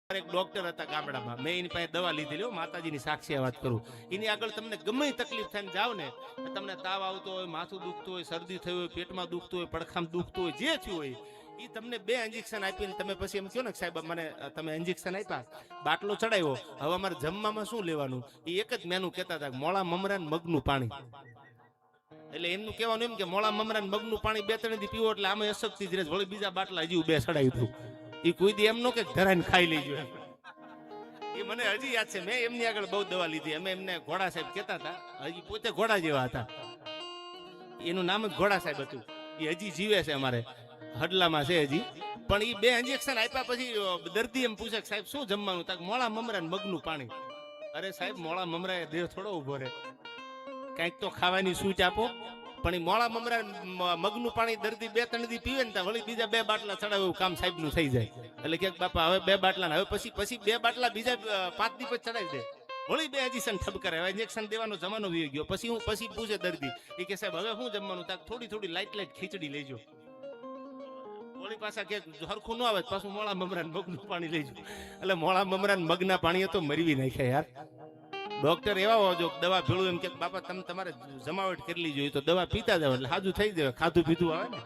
એક ડોક્ટર હતા ગામડામાં, મેં એની પાસે દવા લીધી લ્યો, માતાજીની સાક્ષી વાત કરું. એની આગળ તમને ગમે તકલીફ થઈને જાવ ને, તમને તાવ આવતો હોય, માથું દુખતું હોય, શરદી થઈ હોય, પેટમાં દુખતું હોય, પડખામાં દુખતું હોય, જે થયું હોય એ તમને 2 ઇન્જેક્શન આપીને તમે પછી એમ કહો ને સાહેબ મને તમે ઇન્જેક્શન આપ્યા, બાટલો ચડાવ્યો, હવે અમારે જમવામાં શું લેવાનું? એ એક જ મેનુ કહેતા હતા, મોળા મમરા ને મગનું પાણી. એટલે એમનું કહેવાનું એમ કે મોળા મમરા ને મગનું પાણી 2-3 દી પીવો એટલે આમાં અશક્તિ જ રહે, વળી બીજા બાટલા હજી 2 ચડાવી દઉં. એ કોઈ દી એમ નો કે ધરાઈને ખાઈ લેજો. એ મને હજી યાદ છે, મેં એમની આગળ બહુ દવા લીધી. અમે એમને ઘોડા સાહેબ કહેતા હતા, હજી પોતે ઘોડા જેવા હતા, એનું નામ જ ઘોડા સાહેબ હતું. એ હજી જીવે છે, અમારે હડલામાં છે હજી. પણ એ 2 ઇન્જેક્શન આપ્યા પછી દર્દી એમ પૂછે સાહેબ શું જમવાનું? તક મોળા મમરા ને મગનું પાણી. અરે સાહેબ મોળા મમરા દેહ થોડો ઉભો રહે, કઈક તો ખાવાની સૂચ આપો. પણ એ મોળા મમરા મગનું પાણી દર્દી 2-3 દી પીવે ને વળી બીજા 2 બાટલા ચડાવે એવું કામ સાહેબ નું થઈ જાય. એટલે કે બાપા હવે 2 બાટલા હવે પછી 2 બાટલા બીજા 5 દી પછી ચડાવી દે, વળી 2 ઇન્જેક્શન ઠપકરે. હવે ઇન્જેક્શન દેવાનો જમાનો વી ગયો. પછી પૂછે દર્દી, એ કે સાહેબ હવે શું જમવાનું? તાક થોડી લાઈટ ખીચડી લેજો. વળી પાછા કે હરખું ન આવે પાછું મોળા મમરા મગનું પાણી લેજો. એટલે મોળા મમરા મગના પાણીએ તો મરવી નાખ્યા યાર. ડોક્ટર એવા હોજો દવા ભેળું એમ કે બાપા તમે તમારે જમાવટ કેટલી જોઈએ તો દવા પીતા જાવ એટલે હાજુ થઈ જાય, ખાધું પીધું આવે ને.